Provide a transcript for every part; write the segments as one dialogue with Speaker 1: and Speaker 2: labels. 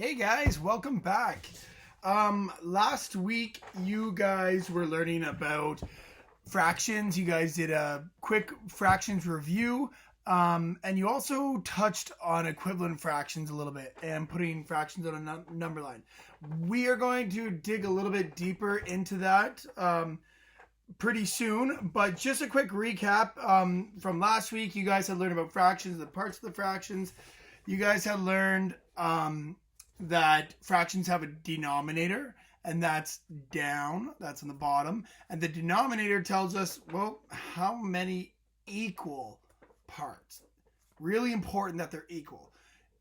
Speaker 1: Hey guys, welcome back. Last week you guys were learning about fractions. You guys did a quick fractions review, and you also touched on equivalent fractions a little bit and putting fractions on a number line. We are going to dig a little bit deeper into that pretty soon, but just a quick recap from last week. You guys had learned about fractions, the parts of the fractions. You guys had learned that fractions have a denominator, and that's down, that's on the bottom, and the denominator tells us, well, how many equal parts. Really important that they're equal.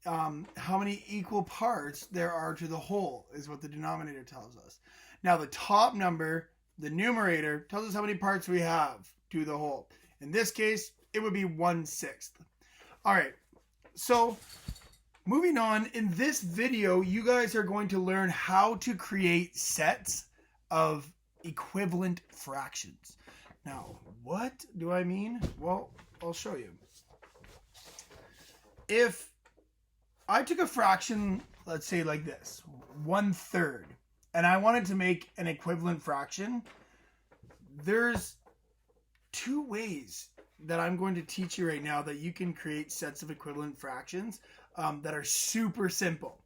Speaker 1: How many equal parts there are to the whole is what the denominator tells us. Now the top number, the numerator, tells us how many parts we have to the whole. In this case, it would be 1/6. All right, so moving on, in this video, you guys are going to learn how to create sets of equivalent fractions. Now, what do I mean? Well, I'll show you. If I took a fraction, let's say like this, 1/3, and I wanted to make an equivalent fraction, there's two ways that I'm going to teach you right now that you can create sets of equivalent fractions that are super simple.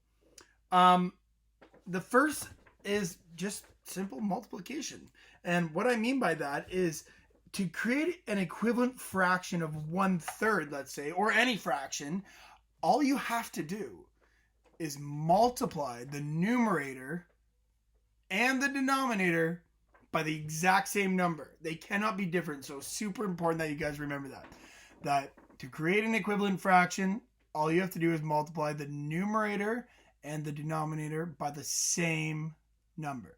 Speaker 1: The first is just simple multiplication. And what I mean by that is to create an equivalent fraction of 1/3, let's say, or any fraction, all you have to do is multiply the numerator and the denominator by the exact same number. They cannot be different. So super important that you guys remember that. That to create an equivalent fraction, all you have to do is multiply the numerator and the denominator by the same number.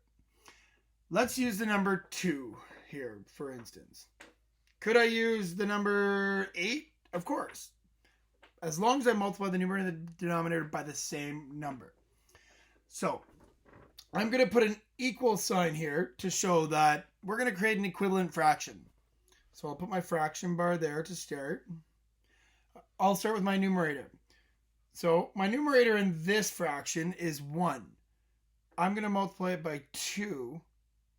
Speaker 1: Let's use the number 2 here, for instance. Could I use the number 8? Of course. As long as I multiply the numerator and the denominator by the same number. So I'm going to put an equal sign here to show that we're going to create an equivalent fraction. So I'll put my fraction bar there to start. I'll start with my numerator. So my numerator in this fraction is 1. I'm going to multiply it by 2.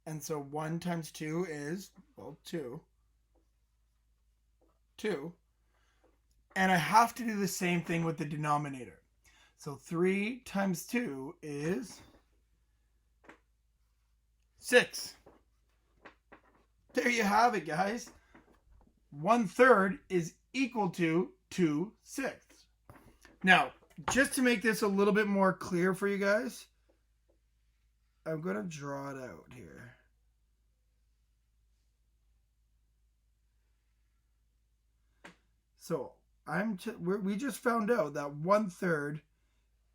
Speaker 1: And so 1 times 2 is, well, 2. 2. And I have to do the same thing with the denominator. So 3 times 2 is 6. There you have it, guys. 1/3 is equal to 2/6. Now, just to make this a little bit more clear for you guys, I'm going to draw it out here. So we just found out that 1/3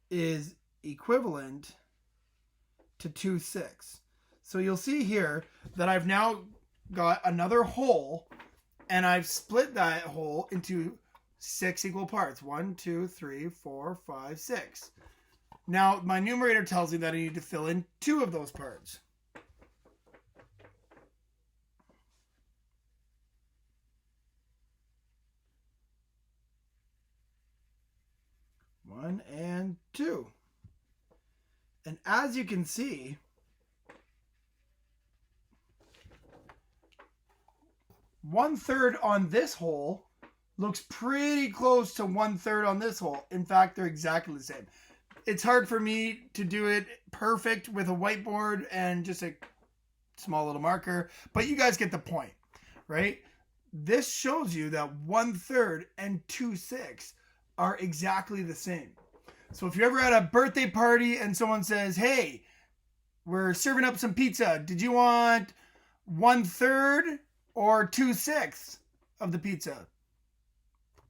Speaker 1: is equivalent to 2/6. So you'll see here that I've now got another whole, and I've split that whole into 6 equal parts. 1, 2, 3, 4, 5, 6. Now, my numerator tells me that I need to fill in 2 of those parts. One and 2. And as you can see, one-third on this whole looks pretty close to 1/3 on this whole. In fact, they're exactly the same. It's hard for me to do it perfect with a whiteboard and just a small little marker, but you guys get the point, right? This shows you that 1/3 and 2/6 are exactly the same. So if you're ever at a birthday party and someone says, hey, we're serving up some pizza, did you want 1/3 or 2/6 of the pizza?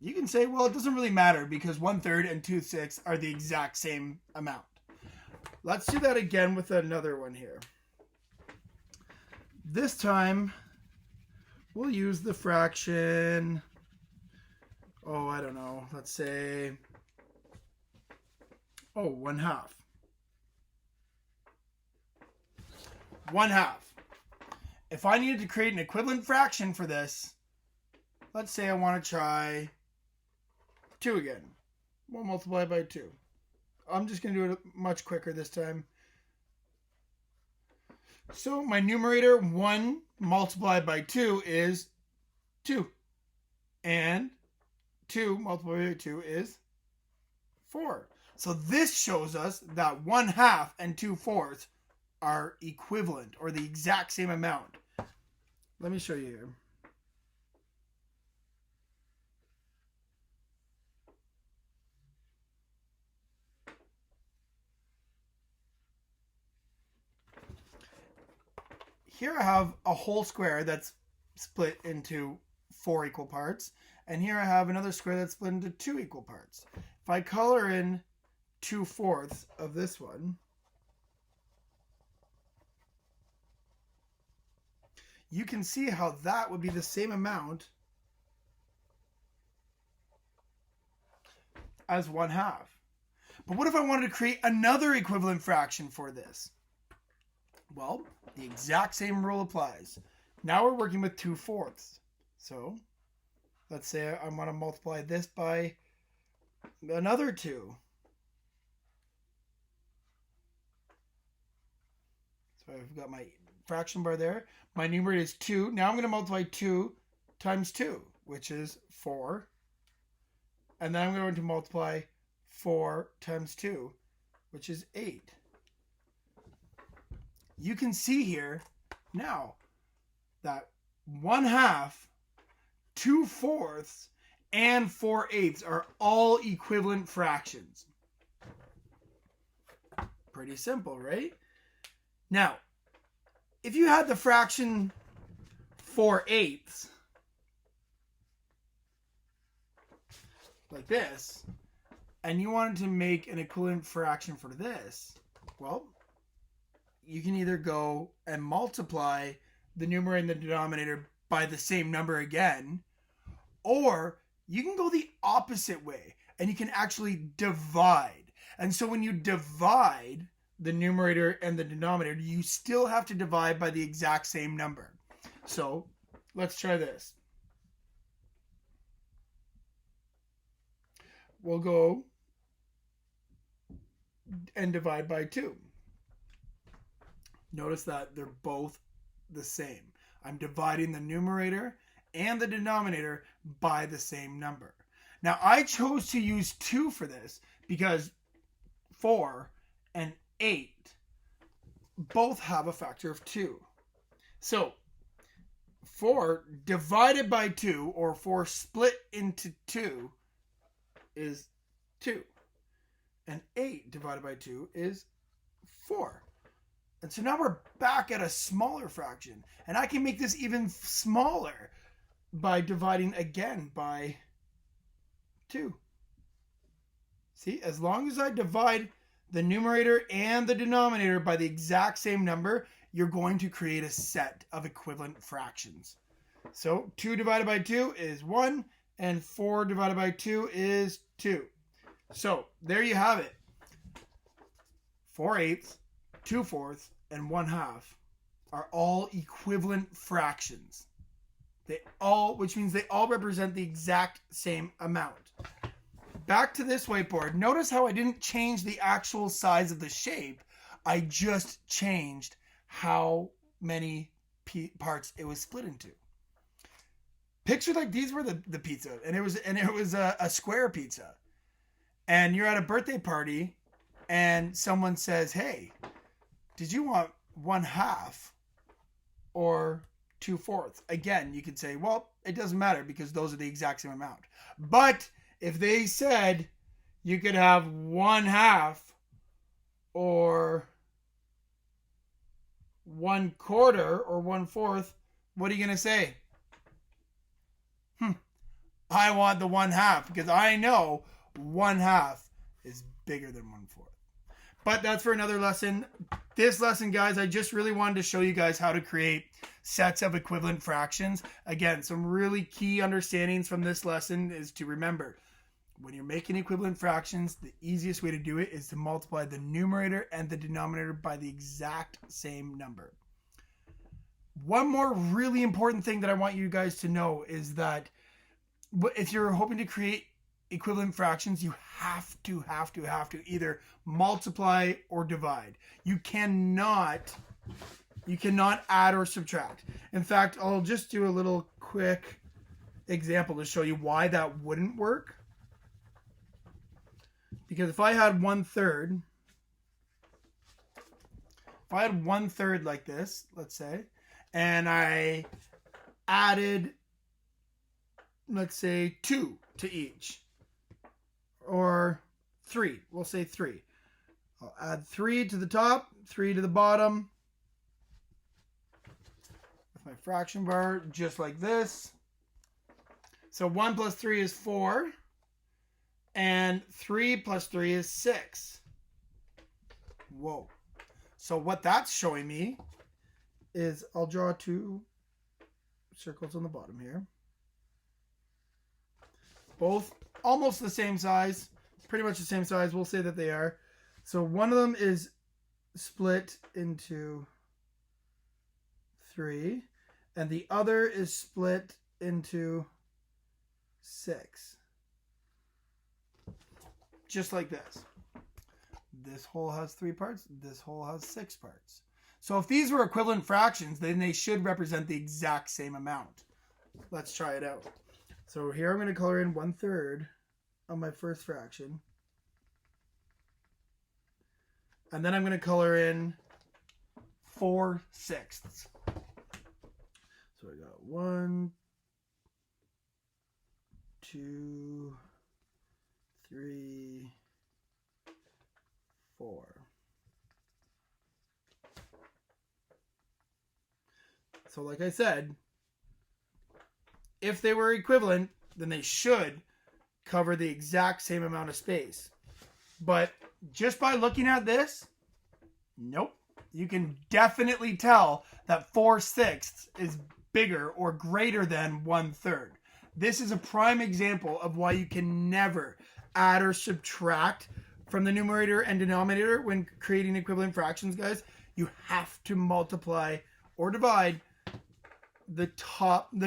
Speaker 1: You can say, well, it doesn't really matter because 1/3 and 2/6 are the exact same amount. Let's do that again with another one here. This time, we'll use the fraction, I don't know, let's say, 1/2. 1/2. If I needed to create an equivalent fraction for this, let's say I want to try 2 again. We'll multiply by 2. I'm just going to do it much quicker this time. So my numerator, 1 multiplied by 2 is 2. And 2 multiplied by 2 is 4. So this shows us that 1/2 and 2/4 are equivalent, or the exact same amount. Let me show you here. Here I have a whole square that's split into 4 equal parts. And here I have another square that's split into 2 equal parts. If I color in 2/4 of this one, you can see how that would be the same amount as 1/2. But what if I wanted to create another equivalent fraction for this? Well, the exact same rule applies. Now we're working with 2/4. So let's say I want to multiply this by another 2. So I've got my fraction bar there. My numerator is 2. Now I'm going to multiply 2 times 2, which is 4. And then I'm going to multiply 4 times 2, which is 8. You can see here now that 1/2, 2/4, and 4/8 are all equivalent fractions. Pretty simple, right? Now, if you had the fraction 4/8 like this, and you wanted to make an equivalent fraction for this, well, you can either go and multiply the numerator and the denominator by the same number again, or you can go the opposite way and you can actually divide. And so when you divide the numerator and the denominator, you still have to divide by the exact same number. So let's try this. We'll go and divide by 2. Notice that they're both the same. I'm dividing the numerator and the denominator by the same number. Now, I chose to use 2 for this because 4 and 8 both have a factor of 2. So 4 divided by 2, or 4 split into 2, is 2. And 8 divided by 2 is 4. And so now we're back at a smaller fraction. And I can make this even smaller by dividing again by 2. See, as long as I divide the numerator and the denominator by the exact same number, you're going to create a set of equivalent fractions. So 2 divided by 2 is 1, and 4 divided by 2 is 2. So there you have it. 4/8, 2/4, and 1/2 are all equivalent fractions. Which means they all represent the exact same amount. Back to this whiteboard. Notice how I didn't change the actual size of the shape. I just changed how many parts it was split into. Picture like these were the pizza, and it was a square pizza. And you're at a birthday party, and someone says, "Hey, did you want 1/2 or 2/4?" Again, you could say, well, it doesn't matter because those are the exact same amount. But if they said you could have 1/2 or 1/4 or 1/4, what are you going to say? I want the 1/2 because I know 1/2 is bigger than 1/4. But that's for another lesson. This lesson, guys, I just really wanted to show you guys how to create sets of equivalent fractions. Again, some really key understandings from this lesson is to remember, when you're making equivalent fractions, the easiest way to do it is to multiply the numerator and the denominator by the exact same number. One more really important thing that I want you guys to know is that if you're hoping to create equivalent fractions, you have to either multiply or divide. You cannot add or subtract. In fact, I'll just do a little quick example to show you why that wouldn't work. Because if I had 1/3, like this, let's say, and I added, let's say, 2 to each, or 3, we'll say 3. I'll add 3 to the top, 3 to the bottom, with my fraction bar, just like this. So 1 plus 3 is 4, and 3 plus 3 is 6. Whoa. So what that's showing me is, I'll draw 2 circles on the bottom here. Both almost the same size, pretty much the same size. We'll say that they are. So one of them is split into 3, and the other is split into 6. Just like this. This whole has 3 parts. This whole has 6 parts. So if these were equivalent fractions, then they should represent the exact same amount. Let's try it out. So here I'm going to color in 1/3 on my first fraction. And then I'm going to color in 4/6. So I got 1, 2, 3, 4. So like I said, if they were equivalent, then they should cover the exact same amount of space. But just by looking at this, nope. You can definitely tell that 4/6 is bigger or greater than 1/3. This is a prime example of why you can never add or subtract from the numerator and denominator when creating equivalent fractions, guys. You have to multiply or divide the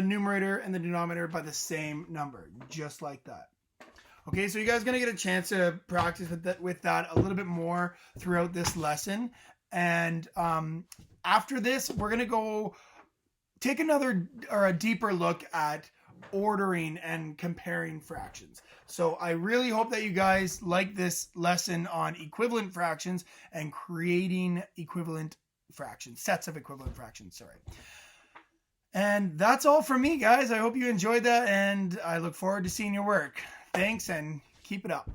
Speaker 1: numerator and the denominator by the same number, just like that. Okay, so you guys are going to get a chance to practice with that a little bit more throughout this lesson. And after this, we're going to go take a deeper look at ordering and comparing fractions. So I really hope that you guys like this lesson on equivalent fractions and creating equivalent fractions, sets of equivalent fractions, sorry. And that's all from me, guys. I hope you enjoyed that, and I look forward to seeing your work. Thanks, and keep it up.